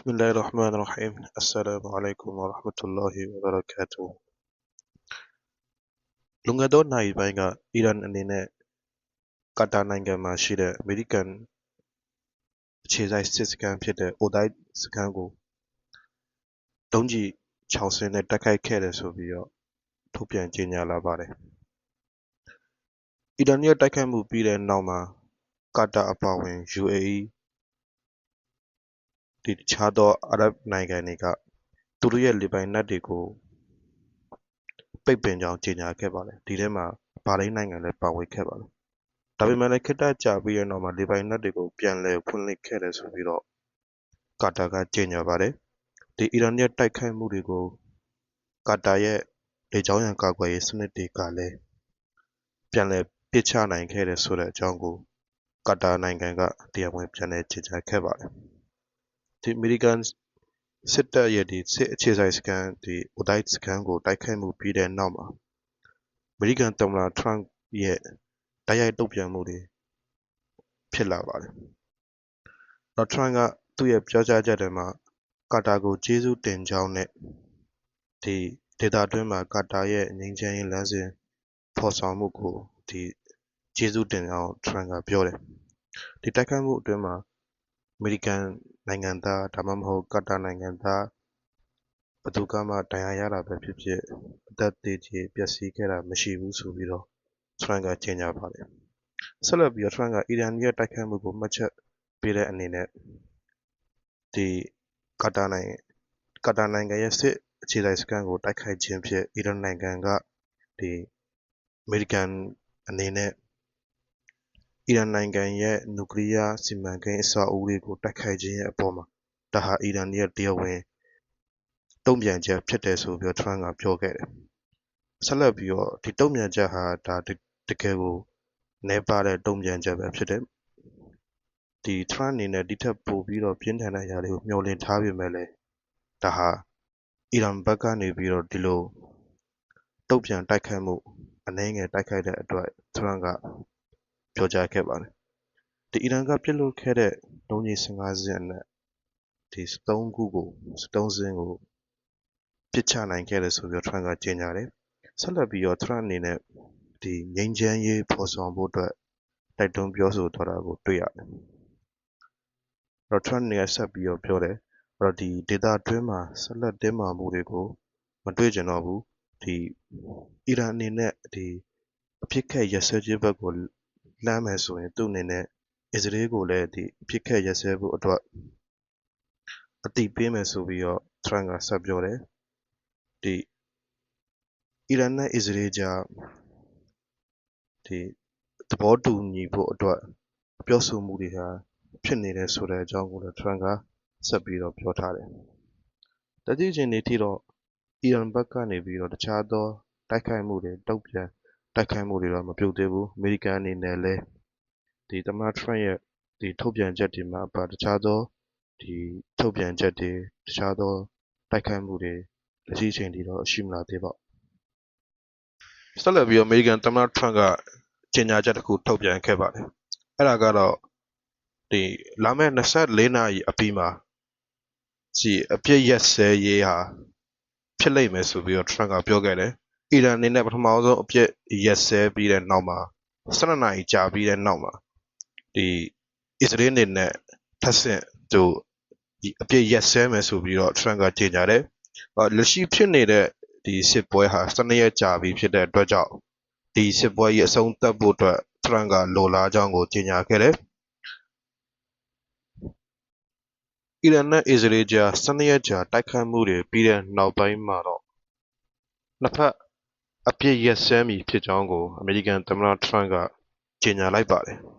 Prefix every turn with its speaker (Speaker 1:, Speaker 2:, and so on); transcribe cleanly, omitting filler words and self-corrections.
Speaker 1: بسم الله الرحمن الرحيم السلام عليكم ورحمة الله وبركاته လွန်ခဲ့သောနိုင်ပိုင်းကအီရန်အနေနဲ့ကာတာနိုင်ငံမှာရှိတဲ့အမေရိကန်အခြေစိုက်စစ်စခန်းဖြစ်တဲ့ Uday စခန်းကိုဒုံးကျည်6စင်းနဲ့တိုက်ခိုက်ခဲ့တယ်ဆိုပြီးတော့ထုတ်ပြန်ကြေညာလာပါတယ်။အီရန်ရဲ့တိုက်ခိုက်မှုပြီးတဲ့နောက်မှာကာတာအပါအဝင် UAE တခြားသောအာရပ်နိုင်ငံတွေကသူတို့ရဲ့လေပိုင်နက်တွေကိုပိတ်ပင်ကြောင်းကြေညာခဲ့ပါတယ်။ဒီထဲမှာဘာရိန်းနိုင်ငံလည်းပါဝင်ခဲ့ပါတယ်။ဒါပေမဲ့လည်းခေတ္တကြာပြီးတဲ့နောက်မှာလေပိုင်နက်တွေကိုပြန်လည်ဖွင့်လှစ်ခဲ့တယ်ဆိုပြီးတော့ကာတာကကြေညာပါတယ်။ဒီအီရန်ရဲ့တိုက်ခိုက်မှုတွေကိုကာတာရဲ့လေကြောင်းရန်ကာကွယ်ရေးစနစ်တွေကလည်းပြန်လည်ပစ်ချနိုင်ခဲ့တယ်ဆိုတဲ့အကြောင်းကိုကာတာနိုင်ငံကတရားဝင်ပြန်လည်ကြေညာခဲ့ပါတယ်။ဒီအမေရိကန်စစ်တပ်ရဲ့ဒီစစ်အခြေစိုက်စခန်းဒီ Uday စခန်းကိုတိုက်ခိုက်မှုပြီးတဲ့နောက်မှာအမေရိကန်သမ္မတထရန့်ရဲ့တိုက်ရိုက်တုံ့ပြန်မှုတွေဖြစ်လာပါတယ်။ထရန့်ကသူ့ရဲ့ပြောကြားချက်တွေမှာကာတာကိုကျေးဇူးတင်ကြောင်းနဲ့ဒီဒေသတွင်းမှာကာတာရဲ့ငြိမ်းချမ်းရေးလမ်းစဉ်ဖော်ဆောင်မှုကိုဒီကျေးဇူးတင်ကြောင်းထရန့်ကပြောတယ်။ဒီတိုက်ခိုက်မှုအတွင်းမှာအမေရိကန်နိုင်ငံသားဒါမှမဟုတ်ကာတာနိုင်ငံသားဘယ်သူကမှဒဏ်ရာရတာပဲဖြစ်ဖြစ်အသက်သေကျေပျက်စီးခဲ့တာမရှိဘူးဆိုပြီးတော့ထရန့်ကကြေညာပါတယ်။ဆက်လက်ပြီးတော့ထရန့်ကအီရန်ရဲ့တိုက်ခိုက်မှုကိုမှတ်ချက်ပေးတဲ့အနေနဲ့ဒီကာတာနိုင်ငံရဲ့စစ်အခြေစိုက်စခန်းကိုတိုက်ခိုက်ခြင်းဖြင့်အီရန်နိုင်ငံကဒီအမေရိကန်အနေနဲ့အီရန်နိုင်ငံရဲ့နျူကလ িয়ার စီမံကိန်းအဆောက်အဦတွေကိုတိုက်ခိုက်ခြင်းရဲ့အပေါ်မှာဒါဟာအီရန်ရဲ့တရားဝင်တုံ့ပြန်ချက်ဖြစ်တယ်ဆိုပြီးထရန့်ကပြောခဲ့တယ်။ဆက်လက်ပြီးတော့ဒီတုံ့ပြန်ချက်ဟာဒါတကယ်ကိုနည်းပါးတဲ့တုံ့ပြန်ချက်ပဲဖြစ်တယ်။ဒီထရန့်အနေနဲ့ဒီထက်ပိုပြီးတော့ပြင်းထန်တဲ့အရာတွေကိုမျှော်လင့်ထားပေမဲ့လည်းဒါဟာအီရန်ဘက်ကနေပြီးတော့ဒီလိုတုံ့ပြန်တိုက်ခိုက်မှုအနည်းငယ်တိုက်ခိုက်တဲ့အတွက်ထရန့်ကပြောကြားခဲ့ပါတယ်။ဒီအီရန်ကပြစ်လွှတ်ခဲ့တဲ့ဒုံးကျည်15စင်းနဲ့ဒီ13ခုကို13စင်းကိုပစ်ချနိုင်ခဲ့တယ်ဆိုပြီးထရန့်ကကြေညာတယ်။ဆက်လက်ပြီးတော့ထရန့်အနေနဲ့ဒီငြိမ်းချမ်းရေးဖော်ဆောင်ဖို့အတွက်တိုက်တွန်းပြောဆိုထားတာကိုတွေ့ရတယ်။ထရန့်နေဆက်ပြီးတော့ပြောတယ်။ဒီဒေသတွင်းမှာဆက်လက်တင်းမာမှုတွေကိုမတွေ့ကြတော့ဘူး။ဒီအီရန်အနေနဲ့ဒီအဖြစ်ခက်ရစဲခြင်းဘက်ကိုလှမ်းမယ်ဆိုရင်သူ့အနေနဲ့အစ္စရေးကိုလည်းဒီအဖြစ်ခက်ရစဲဖို့အတွက်အတိပေးမယ်ဆိုပြီးတော့ထရန့်ကဆက်ပြောတယ်။ဒီအီရန်နဲ့အစ္စရေးကြားဒီသဘောတူညီဖို့အတွက်ပြောဆိုမှုတွေဟာဖြစ်နေတယ်ဆိုတဲ့အကြောင်းကိုလည်းထရန့်ကဆက်ပြီးတော့ပြောထားတယ်။တတိယချင်းနေထိတော့အီရန်ဘက်ကနေပြီးတော့တခြားသောတိုက်ခိုက်မှုတွေတုံ့ပြန်တိုက်ခိုက်မှုတွေတော့မပြုတ်သေးဘူး။အမေရိကန်အနေနဲ့လည်းဒီသမ္မတထရန့်ရဲ့ဒီထုတ်ပြန်ချက်တွေမှာတခြားသောဒီထုတ်ပြန်ချက်တွေတခြားသောတိုက်ခိုက်မှုတွေလက်ရှိအချိန်ထိတော့ရှိမလာသေးပါဘူး။ဆက်လက်ပြီးတော့အမေရိကန်သမ္မတထရန့်ကကြေညာချက်တစ်ခုထုတ်ပြန်ခဲ့ပါတယ်။အဲ့ဒါကတော့ဒီလာမယ့်24နာရီအပြီးမှာဒီအပြည့်ရက်စဲရေးဟာဖြစ်လိမ့်မယ်ဆိုပြီးတော့ထရန့်ကပြောခဲ့တယ်။အီရန်အနေနဲ့ပထမဆုံးအပြည့်ရက်စဲပြီးတဲ့နောက်မှာ12နာရီကြာပြီးတဲ့နောက်မှာဒီအစ္စရေးအနေနဲ့ထပ်ဆင့်သူဒီအပြည့်ရက်စဲမယ်ဆိုပြီးတော့ထရန့်ကကြေညာတယ်။လက်ရှိဖြစ်နေတဲ့ဒီစစ်ပွဲဟာ12ရက်ကြာပြီဖြစ်တဲ့အတွက်ကြောင့်ဒီစစ်ပွဲကြီးအဆုံးသတ်ဖို့အတွက်ထရန့်ကလိုလားကြောင်းကိုကြေညာခဲ့တယ်။အီရန်နဲ့အစ္စရေးကြား12ရက်ကြာတိုက်ခိုက်မှုတွေပြီးတဲ့နောက်ပိုင်းမှာတော့နှစ်ဖက်အပြည့်ရက်စဲမည်ဖြစ်ကြောင်းကိုအမေရိကန်သမ္မတထရန့်ကကြေညာလိုက်ပါတယ်။